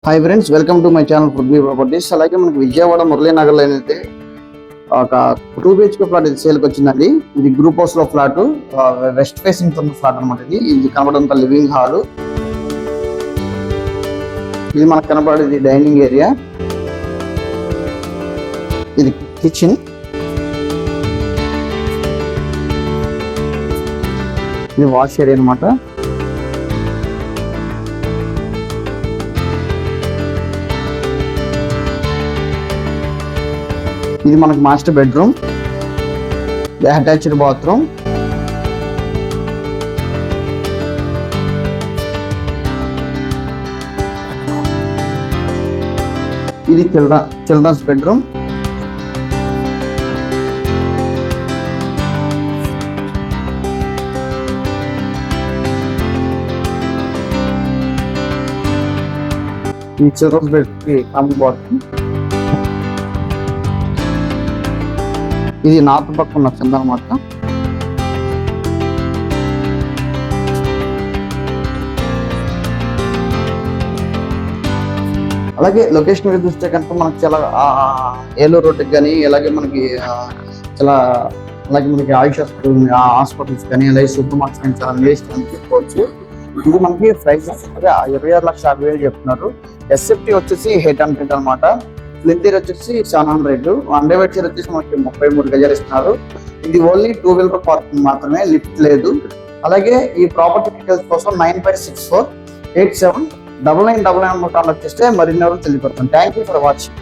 Hi friends, welcome to my channel Prithvi properties. అలాగే మనకి విజయవాడ మురళీనగర్లో అయితే ఒక 2 BHK ఫ్లాట్ ఇది సేల్కి వచ్చిందండి. ఇది గ్రూప్ హౌస్ లో ఫ్లాట్, వెస్ట్ ఫేసింగ్ ఉన్న ఫ్లాట్ అనమాట. ఇది కనబడంత లివింగ్ హాల్. ఇది మనకు కనబడేది డైనింగ్ ఏరియా, ఇది కిచెన్, ఇది వాష్ ఏరియా అనమాట. ఇది మనకు మాస్టర్ బెడ్రూమ్, అటాచ్డ్ బాత్రూమ్, ఇది చిల్డ్రన్స్ బెడ్రూమ్, ఈ చిల్డ్రన్స్ బెడ్ కి కామన్ బాత్రూమ్. ఇది నార్త్ పక్క ఉన్న కింద అనమాట. అలాగే లొకేషన్ మీద చూస్తే కనుక మనకి చాలా ఏలూరు రోడ్డుకి కానీ, అలాగే మనకి చాలా ఆయుష్ హాస్పిటల్స్ కానీ, అలాగే సూపర్ మార్కెట్స్ కానీ చాలా వేస్ట్ అని చెప్పుకోవచ్చు. ఇది మనకి ప్రైసెస్ 26,50,000 చెప్తున్నారు. ఎస్ఎఫ్టీ వచ్చేసి 800 అనమాట. ఫ్లింతీర్ వచ్చేసి 700. అండర్వేట్ చైర్ వచ్చేసి మనకి 33 గజాలు ఇస్తున్నారు. ఇది ఓన్లీ 2 వీలర్ పార్కింగ్ మాత్రమే, లిఫ్ట్ లేదు. అలాగే ఈ ప్రాపర్టీ డీటెయిల్స్ కోసం 9564879999 కాంటాక్ట్ చేస్తే మరిన్ని ఎవరు తెలియపడతాం. Thank you for watching.